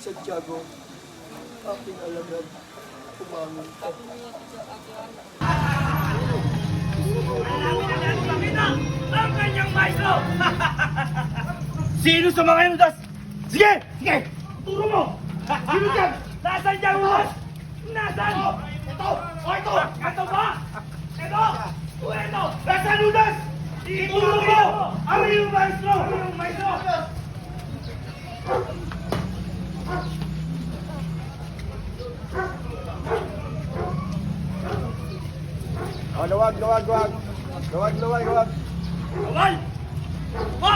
Santiago, aking alagad, umangon ka. Ang kanyang maestro! Sino sa mga Judas? Sige! Sige! Turo mo! Sino dyan? Nasaan dyan, Judas? Nasaan? Ito! O ito! Ito ba? Ito! O ito! Nasaan, Judas? Ituro mo! Ang iyong maestro! Ang iyong maestro! Oh, luwag! Kawal! Ma!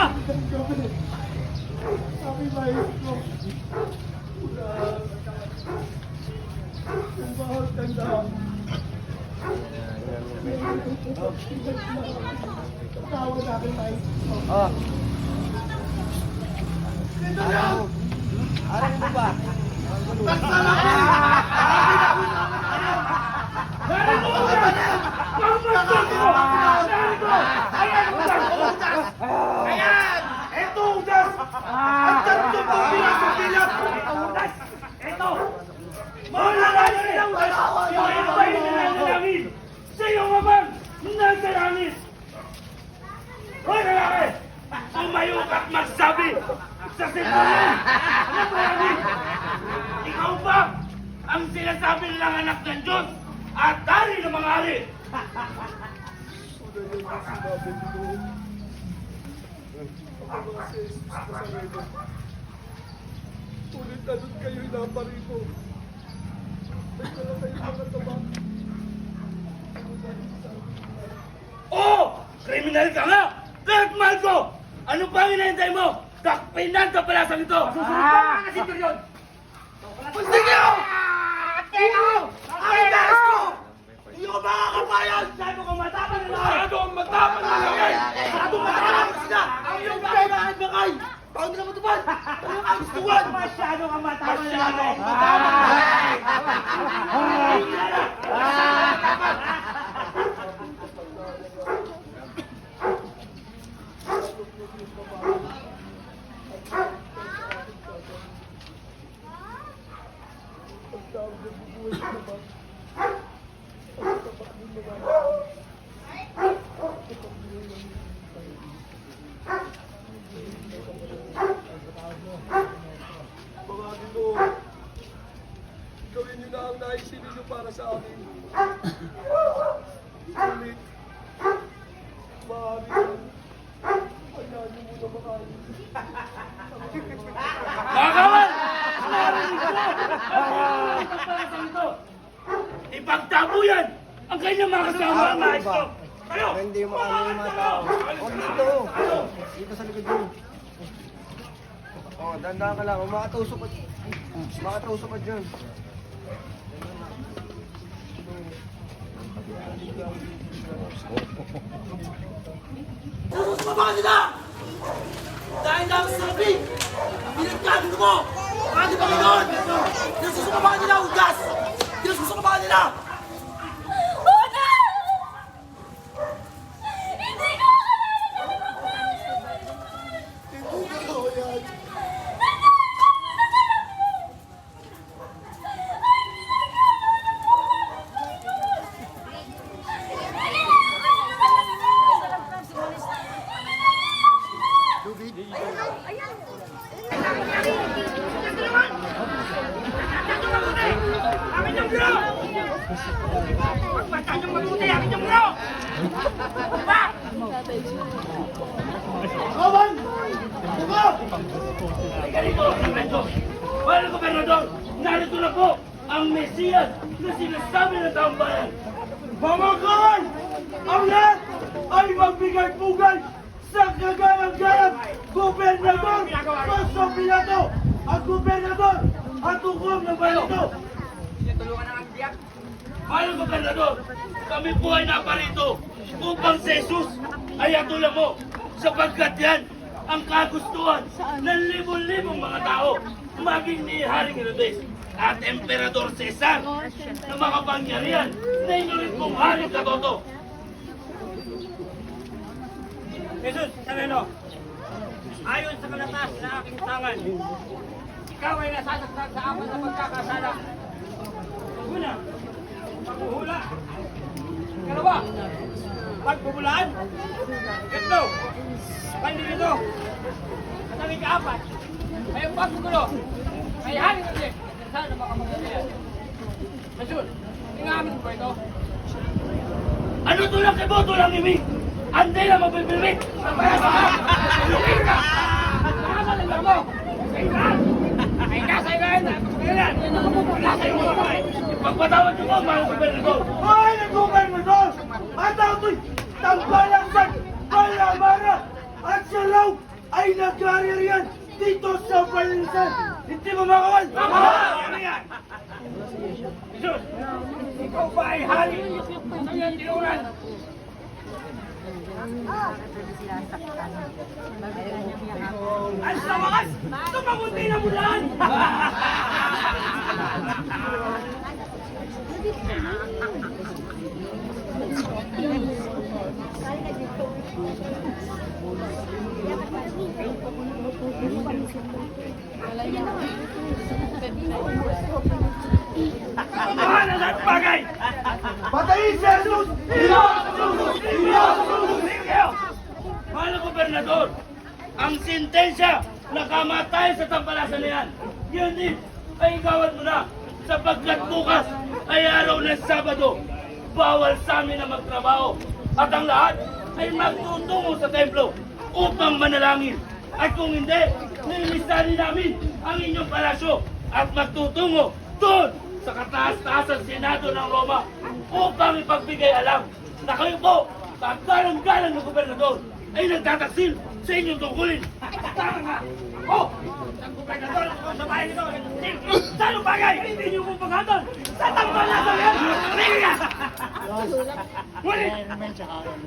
Sabi maestro, kung bahal tanda, tawag natin maestro. Oh, Dito na! araw mo ba? Narito ko yan! Ang maestro ko! Narito! Ayan, Judas! Ayan! Ito, Judas! Ang tanto mo bilang! Judas! Ito! Malalaki lang, Judas! Yung iba'y nananalangin sa iyong amang nasa langit! Hoy, lalaki! Tumayo ka't magsabi sa simbahan na marami! Ikaw ba ang sinasabi nilang anak ng Diyos at hari ng mga hari? Una yung sinabi ko, ang mga si Jesus Nazareno, ulit-alit kayo'y naparito. May dala kayong mga tabak. Oo! Kriminal ka nga! Kahit mahal ko! Ano pa ang hinahintay mo? Takpinan ka pala sa ito! Susunod ka kasi ito yun! Sige! Teko! Ay, maestro! Hindi ko makakabayan! Sabi ko matapang na lang! Masyado ang matapang na lang! Masyado matapang sila! Ang iyong kailangan bakay! Paano nila matupad? Ano ang gustuhan? Masyado kang matapang na lang! Masyado ang matapang na lang! Ang tawag ng bubuhay sa tabak. Ang tabak ng mga mga Ginoo, gawin niyo na ang naisin niyo para sa amin. Sulit, maaari yan. Hayaan niyo muna makain. Mga kawal! Narinig ko! Ang para sa ito! Ipagtabo yan! Ang kanyang mga kasama ang maestro! Kayo! Hindi mo ano yung mga tao. Oh, dito. Dito sa likod mo. Oh, dandaan ka lang. Makatusok ka. Makatusok ka dyan. Susumabahan nila! Dahil na ang sabi! Pinagkano mo! Mga di Panginoon! Susumabahan nila ang gas! Susumabahan nila! Una! Hindi ko Hindi totoo yan. Akin yung bro! Magpatan yung mabuti! Akin yung bro! Ba! Kawan! Diba? Ay ganito, Sarmento! Mahal na Gobernador, narito na po ang Mesiyas na sinasabi ng taong bayan. Mga kawan! Ang lahat ay magbigay pugay sa kagalang-galang Gobernador Poncio Pilato at Gobernador at hukom ng bayan ito. Mahal na Gobernador, kami po ay naparito upang si Jesus ay atulang mo Sapagkat yan ang kagustuhan ng libon-libong mga tao, maging ni Haring Herodes at Emperador Cesar na makapangyarihan na inulit mong Haring Katoto. Jesus, Sareno, ayon sa kalatas na aking tangan, ikaw ay nasasaktan sa apat na pagkakasala. Una, paghuhula. Ikalawa, pagbubulaan. Ito, pandilito. At ang ikaapat, ay ang paggugulo. Ay haling ulit. Sana makapangyarihan. Jesus, ingamin ko ito. Ano tulang kiboto lang ibig? Anday na mabibilbig! Lukin ka! Nakakalang mo! Ay nasa ilahin na! Kapangyarihan! Nasa iyo mga kamay! Ipagpatawad niyo po, mga gobernador! Ay, nag-gobernador! At ako'y tambalangsan, palamara, at salaw ay nagkaririyan dito sa balansan. Hindi mo makawal! Ano yan? Jesus! Ikaw ba ay hari sa iyong dinuran? At sa wakas, tumagunti na mulaan! Mga nasat bagay! Patayin si Jesus! Sige kayo! Mahal na gobernador, ang sentensya na kamatayan sa tampalasan na yan, yun din ay igawad mo na sapagkat bukas ay araw ng Sabado. Bawal sa amin na magtrabaho at ang lahat ay magtutungo sa templo upang manalangin. At kung hindi, nilistarin namin ang inyong palasyo at magtutungo doon sa kataas-taasang Senado ng Roma upang ipagbigay alam na kayo po, paggalang-galang ng gobernador, ay nagtataksil sa inyong tungkulin. Tama nga! Oh! Ang gobernador ako sa bahay nito! Saan bagay? Hindi niyo mo paghatol! Sa tampalasan yan! Sige ka! Ngunit!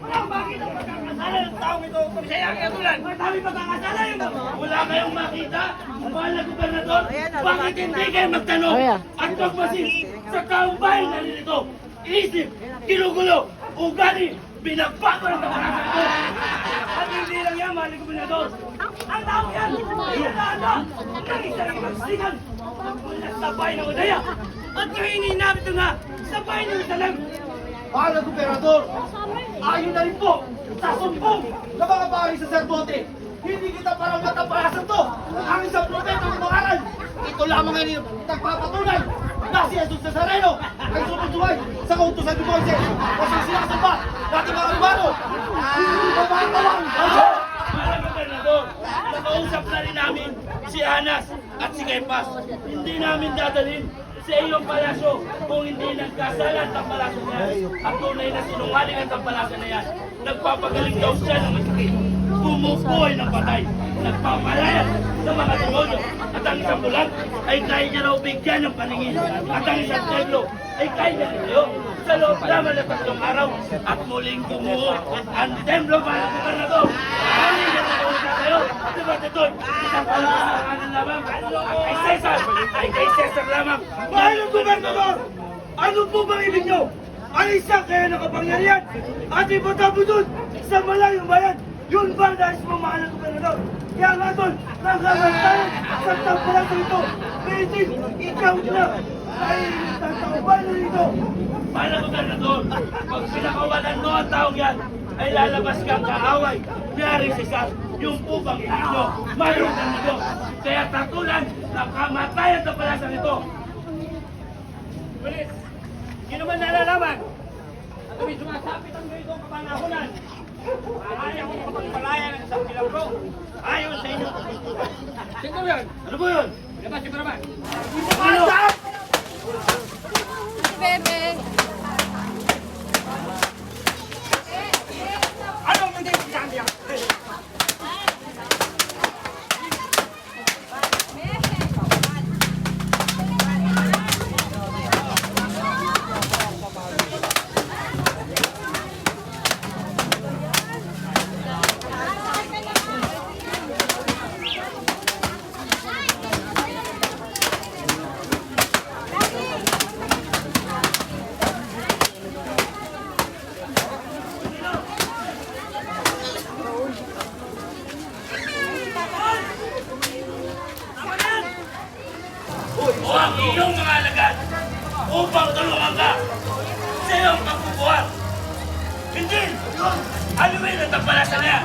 Walang makita ang pagkakasala ng taong ito kung siya ang katulad! Marami pagkakasala yun! Wala kayong makita, mahal na gobernador, bakit hindi kayo magtanong at magmasid sa taong bahay na nilito? Isip, kinugulo, ugali, binagbago ng kaparasan ko! At hindi lang yan, mahal na gobernador! Ang taong yan! Iyataanda! Nag-isa ng magsigan! Mula sa bahay ng Udaya! At ngayon inabit ito na sa bahay ng Salem! Mahal na gobernador, ayon na rin po sa sumbong ng mga bahay sa serbote. Hindi kita parang matapayasan to. Ang isang propeta ng pangalan. Ito lamang ay nagpapatunay na si Jesus Nazareno ay sumusuhay sa kautusan ni Moises. Kasi sinasamba natin mga Romano. Hindi ba ba lang? Mahal na gobernador, nakausap na rin namin si Anas at si Kepas. Hindi namin dadalhin sa iyong palasyo kung hindi nagkasala ang palasyo na yan. At tunay na sinungaling ang palasyo na yan. Nagpapagaling daw siya ng masakit. Bumubuhay ng patay. Nagpapalayas sa mga demonyo. At ang isang bulag ay kaya niya raw bigyan ng paningin. At ang isang templo ay kaya niya rin sa loob naman ng 3 araw. At muling bumuo ang templo para sa gobernador. Ano yung nagkakausap kayo? Diba, Titoy? Isang palasanganan lamang. Ay Cesar! Ay kay Cesar lamang! Mahal na gobernador, ano po bang ibig nyo? Ang isang kaya nakapangyarihan at ipatapos sa malayong bayan. Yun ba nais mo, mahal na gobernador? Kaya nga doon, nakamantayan sa tampalasan ito. Pwede, ikaw na ay tatawanan na rito. Mahal na gobernador, pag pinakawalan mo ang taong yan, ay lalabas kang kaaway ni Haring Cesar. Yung upang ibig nyo, mayroon ng nito. Kaya tatulan ng kamatayan sa palasan ito. Ngunit, yun naman nalalaman. At kami sumasapit ang ganitong kapanahonan. Maaari akong kapagpalaya ng isang kilabro. Ayon sa inyo. Sino yun? Ano po yun? Labas yung naman. Ano? Bebe. Anong hindi sinabi yan? iyong mga alagad upang tulungan ka sa iyong pagbubuhat. Hindi! Aluin ang tampalasan niya!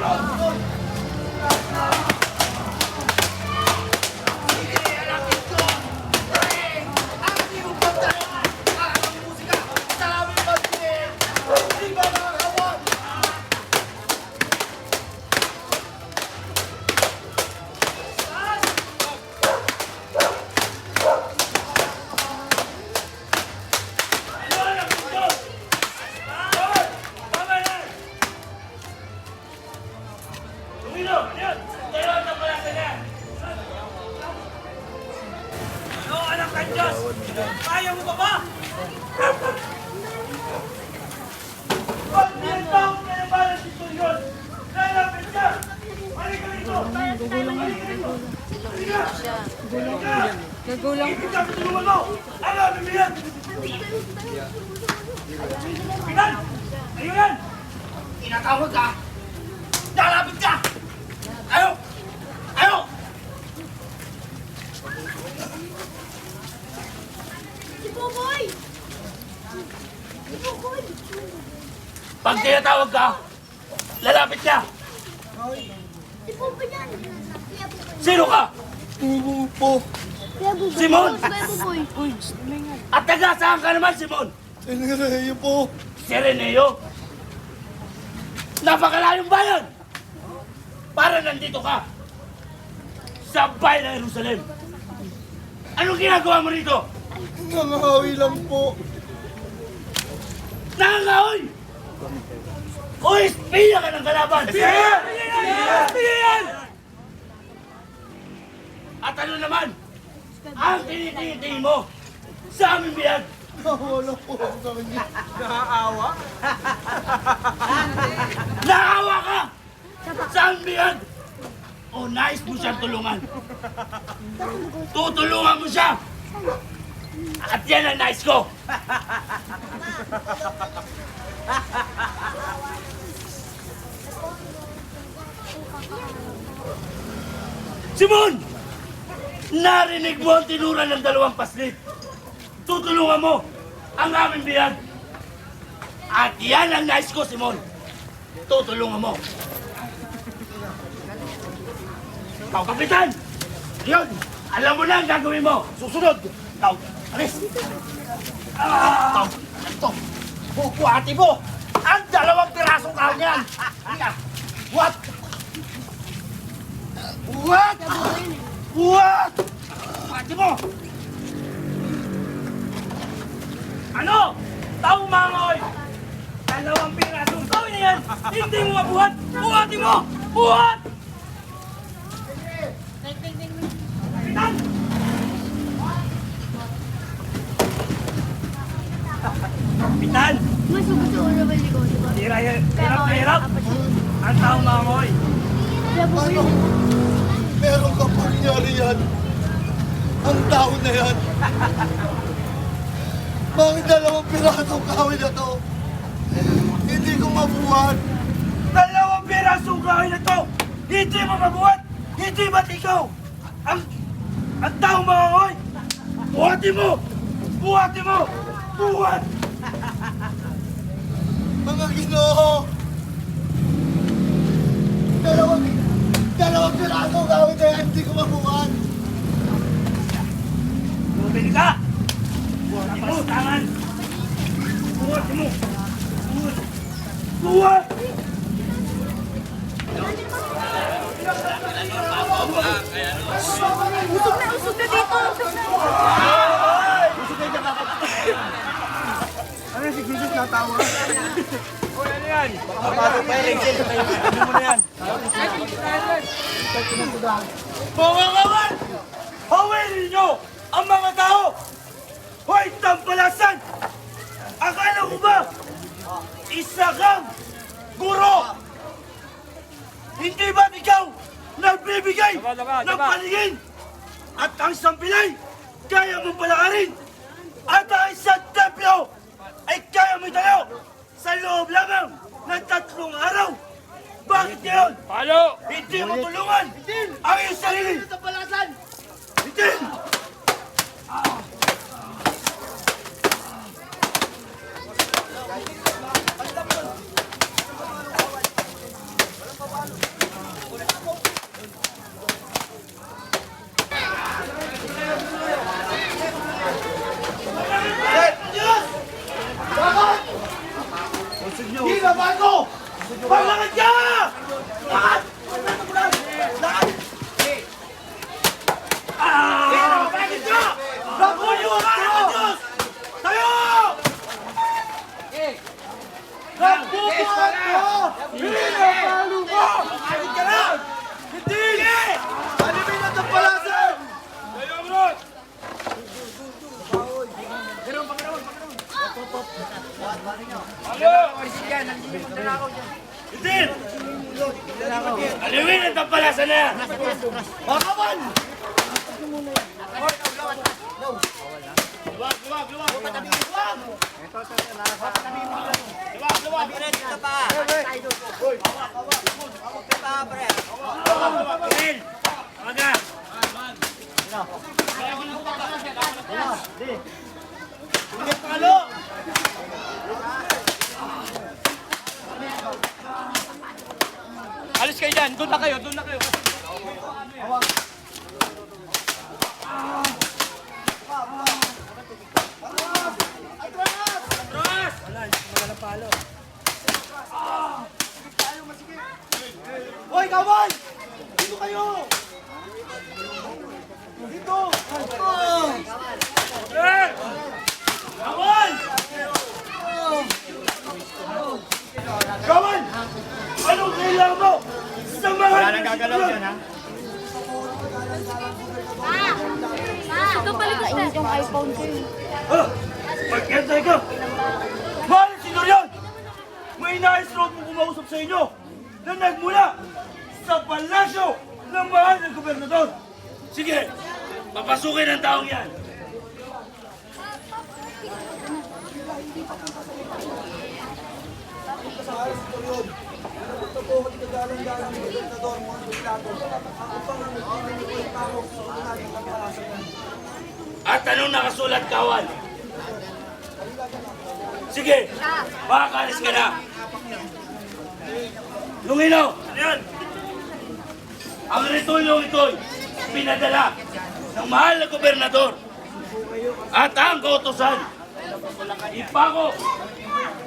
Kaya mo ba ba? Pag nilitawag ka ng balas si Tulyon, lalapit ka! Halika rito! Halika! Nagulang. Ibig ka tutulungan mo! Alam mo yan! Pinan! Ayun yan! Tinatawag ka! Lalapit ka! Ayaw! Ayaw! Si Popoy! Si Popoy! Pag tinatawag ka, lalapit ka! Si Popoy yan! Kuya Popoy! Sino ka? Kuya Popoy! Simon! Kuya Popoy! Uy, At taga saan ka naman, Simon? Tinirayo po. Si Reneo? Napakalayong bayan! Para nandito ka sa bayan ng Jerusalem. Anong ginagawa mo rito? Nangahawi lang po. Nangangahoy! O espiya ka ng kalaban! Espiyan! At ano naman ang tinitingin mo sa aming biyag? Wala po ako sa kanya. Naawa ka sa aming biyag! O nais mo siyang tulungan? Tutulungan mo siya! At yan ang nais ko! Simon! Narinig mo ang tinura ng dalawang paslit. Tutulungan mo ang aming biyag. At yan ang nais ko, Simon. Tutulungan mo. Ikaw, Kapitan! Yun! Alam mo na ang gagawin mo. Susunod! Ikaw, alis! Ikaw, ito. Bukuhati mo ang dalawang pirasong kahon yan. Halika. What? What? What? Bukuhati mo! Ano? Taong mangoy! Dalawang pirasong kahon na yan! Hindi mo mabuhat! Bukuhati mo! Buhat! Kapitan! Kapitan! Masugod sa ulo ba ko, di ba? Hirap na hirap! Ang taong mangoy! Kuya Popoy! Meron ka pangyari yan. Ang tao na yan. Mga dalawang pirasong kawin na to. Hindi ko mabuhat. Dalawang pirasong kahoy na to! Hindi mo mabuhat! Hindi ba't ikaw? Ang taong mangoy! Buhati mo! Buhati mo! Buhat! Mga Ginoo. Dalawang pirasong kawin na yan. Hindi ko mabuhat. Bumili ka! Buhati mo! Tangan! Buhati mo! Buhat! Buhat! Usog na dito! Usog na! Ano si Jesus natawa? Mga kawan! Hawin ninyo ang mga tao! Hoy, tampalasan! Akala ko ba isa kang guro? Hindi ba ikaw nagbibigay ng paningin? At ang isang Pilay, kaya mong palakarin? At ang isang templo ay kaya mo itayo sa loob lamang ng 3 araw? Bakit ngayon? Hindi mo tulungan ang iyong sarili! Sa palasan! Hindi! Aliwin ang tampalasan na yan! Mga kawan! Bill! Aga! Hindi palo! Alis kayo dyan! Doon na kayo! Doon na kayo! Hoy, kawan! Dito kayo! Dito! Eh! Kawan! Kawan! Anong kailangan mo? Samahan Wala nang gagalaw dyan, ha? Ito pala ko yung iPhone ko. Ah! Magkantay ka! Mahal si Dorian! May nais road mo kumausap sa inyo na nagmula sa palasyo ng mahal ng gobernador! Sige! Papasukin ang taong yan! At anong nakasulat, kawan? Sige, makakalis ka na. Lungino, ano yan? Ang retulong ito'y pinadala ng mahal na gobernador at ang kautosan. Ipako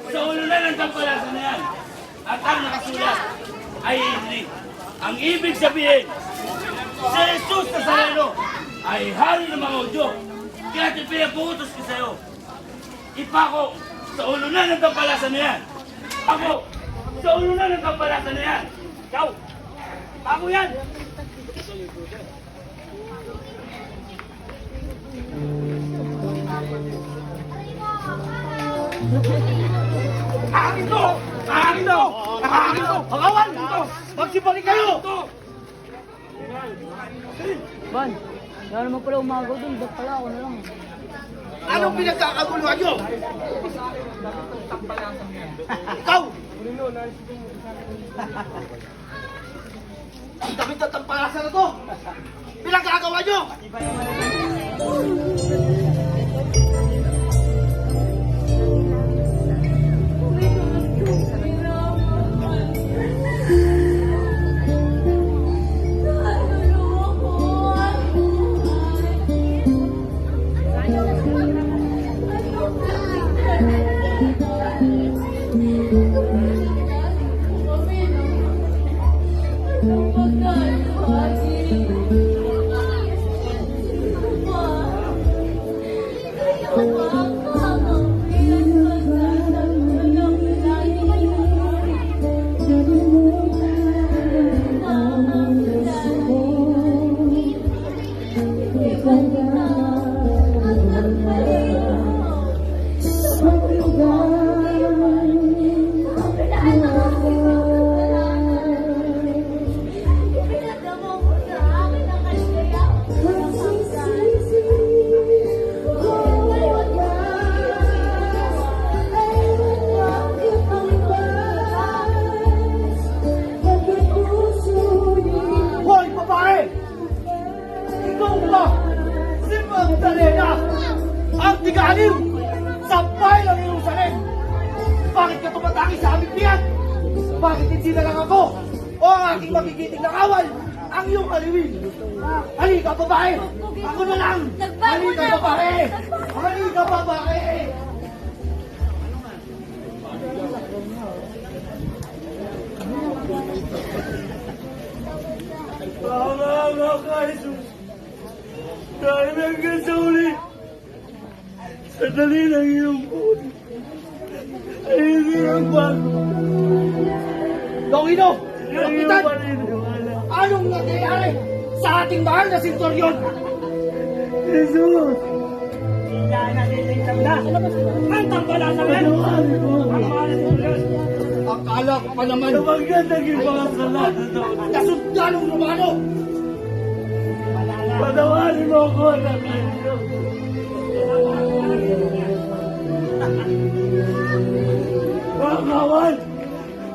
sa ulunan ng tampalasan na yan. At ang nakasulat ay hindi. Ang ibig sabihin, si Jesus Nazareno ay hari ng mga Hudyo. Kaya pinag-uutos ko sa'yo. Ipako sa ulunan ng tampalasan na yan. Ipako sa ulunan ng tampalasan na yan. Ikaw, ipako yan. Akin to! Akin to! Akin to! Mga kawan! Magsibalik kayo! Ban, wala naman pala umagaw dun. Ba't pala ako na lang. Anong pinagkakaguluhan nyo? Ikaw! Ang damit na tampalasan na to! Pinagkagawa nyo! Hoy, babae! Ikaw ba? Si Magdalena! Ang tigaliw! Sa bahay ng Jerusalem! Bakit ka tumataki sa aming tiyan? Bakit hindi na lang ako? O ang aking magigiting na kawal? Ang iyong aliwin! Halika, babae! Ako na lang! Halika, babae! Halika, babae! Tama ka, Jesus! Dahil hanggang sa uli, sa dali ng iyong puso, ay hindi ang bago. Longino! Ang iyong Kapitan! paniniwala. Anong nangyayari sa ating mahal na senturyon? Jesus! Hindi natin lang na. Ang tampalasan yan! Patawarin mo Ang kami. mahal ng Diyos. Akala ko pa naman. Kapagkat naging mga kasalanan. Kasundanong Romano! Patawarin mo ako, anak ninyo. Mga kawan,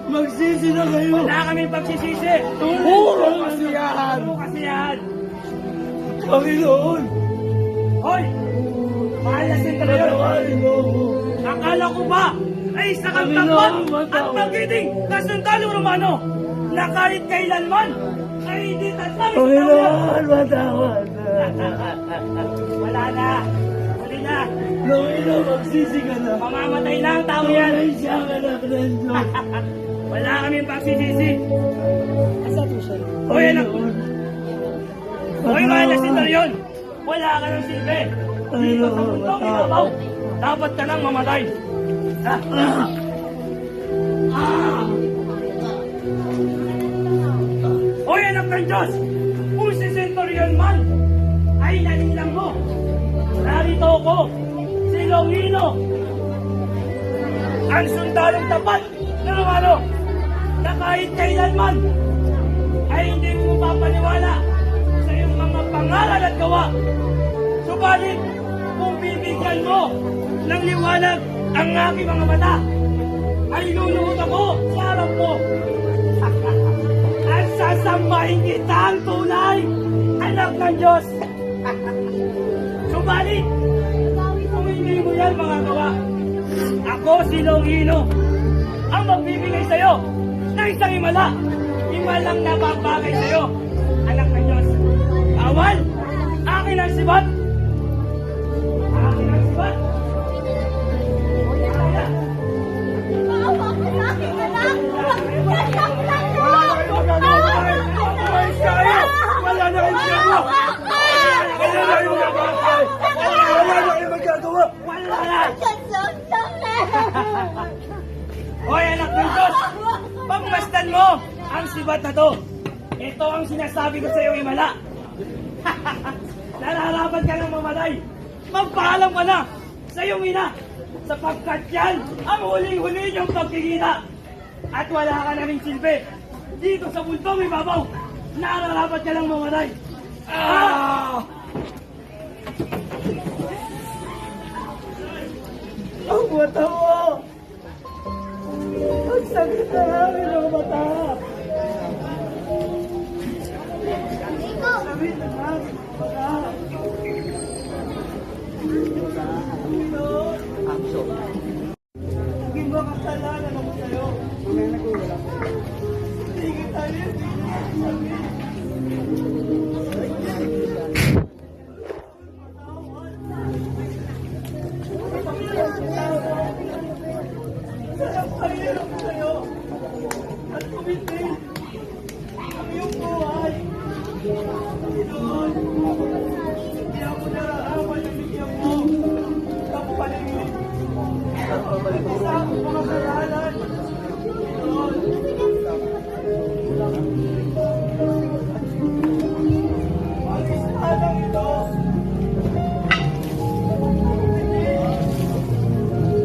magsisi na kayo. Wala kaming pagsisisi. Puro kasiyahan! Puro kasiyahan. Panginoon. Hoy! Maalasin ka na yun. Patawarin mo ako. Akala ko ba ay isa kang takot at magiting na sundalong Romano na kahit kailanman ay hindi tatawid. Panginoon, matawad. Wala na. Huli na. Panginoon, magsisi ka na. Mamamatay na ang tao yan. Tunay siya ka na, Renzo. Wala kaming pagsisisi. Hoy, anak ko. Hoy, mahal na sentoryon. Wala ka ng silbi. Dito sa mundong ibabaw, dapat ka nang mamatay. Hoy, anak ng Diyos! Kung si sentoryon man ay nalinlang mo, narito ako, si Longino, ang sundalong tapat na Romano, na kahit kailanman ay hindi mo mapapaniwala sa iyong mga pangalan at gawa. Subalit, kung bibigyan mo ng liwanag ang aking mga mata, ay luluhod ako sa harap mo. At sasambahin kita ang tunay, anak ng Diyos. Subalit, kung hindi mo yan magagawa, ako si Longino ang magbibigay sa'yo ng isang himala. Himalang napapagay sa'yo, anak ng Diyos. Bawal, akin ang sibat. Akin ang sibat. Maawa ka sa akin, anak! Nasaktan mo! Wala na kayong magagawa! Wala na kayong magagawa! Wala na kayong magagawa! Wala na! Hoy, anak ng Diyos! Pagmasdan mo ang sibat na to. Ito ang sinasabi ko sa iyo, Himala. Nararapat ka ng mamatay. Magpaalam ka na sa iyong ina. Sapagkat yan ang huling-huli niyong pagkikita. At wala ka na rin silbi. Dito sa bultong ibabaw, nararapat ka lang mamatay. Ang mata mo! Ang sakit na namin ang mata! Sabihin na namin ang mata! Hindi mo kasalanan ako sa'yo. Hindi kita yun. Pahirap sa'yo at kumitin ang iyong buhay. Panginoon, hindi ako nararamay ang bigyan mo ng paningin. Sa aking mga kasalanan, Panginoon, ang istalang ito,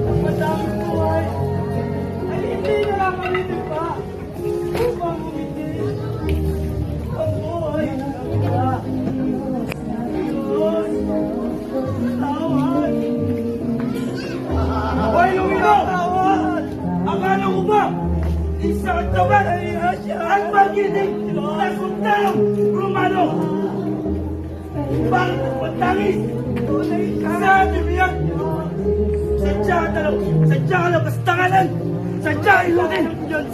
ang madaming buhay, ay hindi na lang malitin pa upang umitin ang buhay ng iba. Panginoon, tawad. Hoy, Longino! Akala ko ba isang tapat ang magiting na sundalong Romano? Bakit magtangis sa ating biyak? Sadya ka na bastanganan! Sadya ilutin!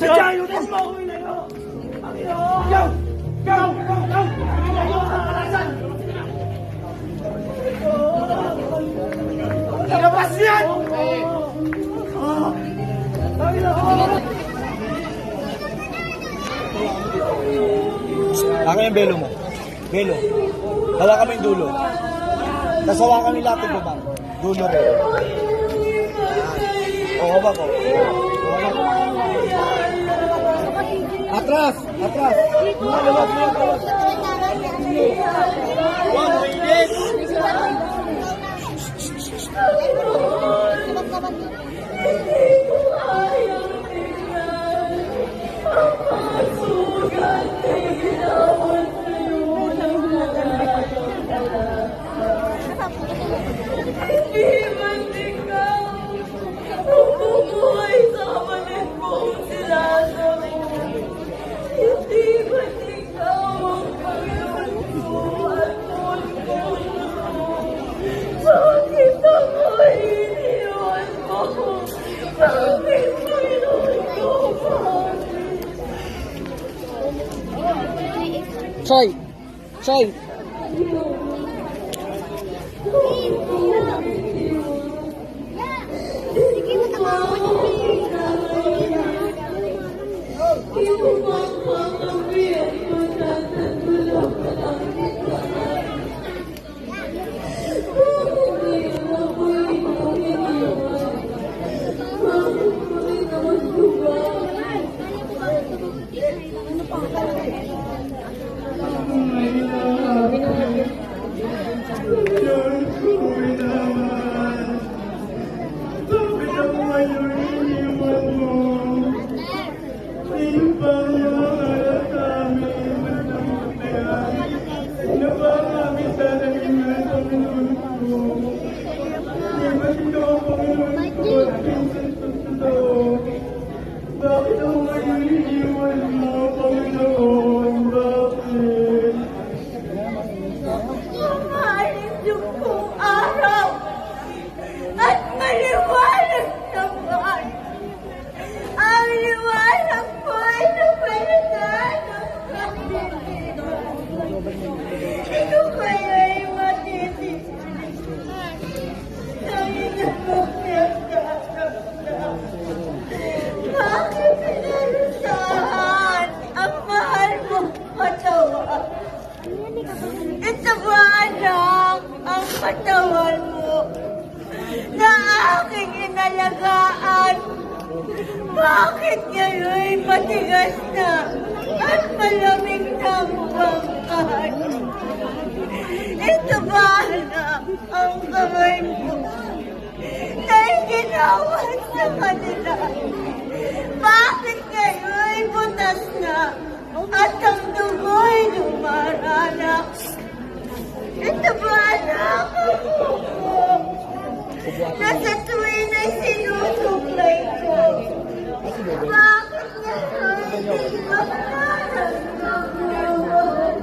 Sadya ilutin! Mauwi na yun! Ikaw! Ikaw! Ikaw! Ikaw ang kalasan! Ilabas yan! Akin yung belo mo. Belo. Dala kami yung dulo. Nasawa kami lahat yung baba. Dulo rin. Oo ba ko? Atras! Atras! Luwag! One minute! Soy. Bakit ako ngayon iniwan mo, Panginoon? Bakit? Mahalin kong araw at maliwanag naman. Ang liwanag mo ay napalitan ng kapilitan. Ito kaya'y matitisan. Dahil akong nagtatamdam. Bakit pinarusahan ang mahal mong katawan? Ito ba, anak, ang katawan mo na aking inalagaan? Bakit ngayon'y matigas na at malamig na ang bangkan? Ito ba, anak, ang kamay mo na iginawan sa kanila? Bakit ngayon'y butas na at ang dugo'y lumarana? Ito ba, anak, ang buko na sa tuwin ay sinusuklay ko? Bakit ngayon'y di magkararamdaman?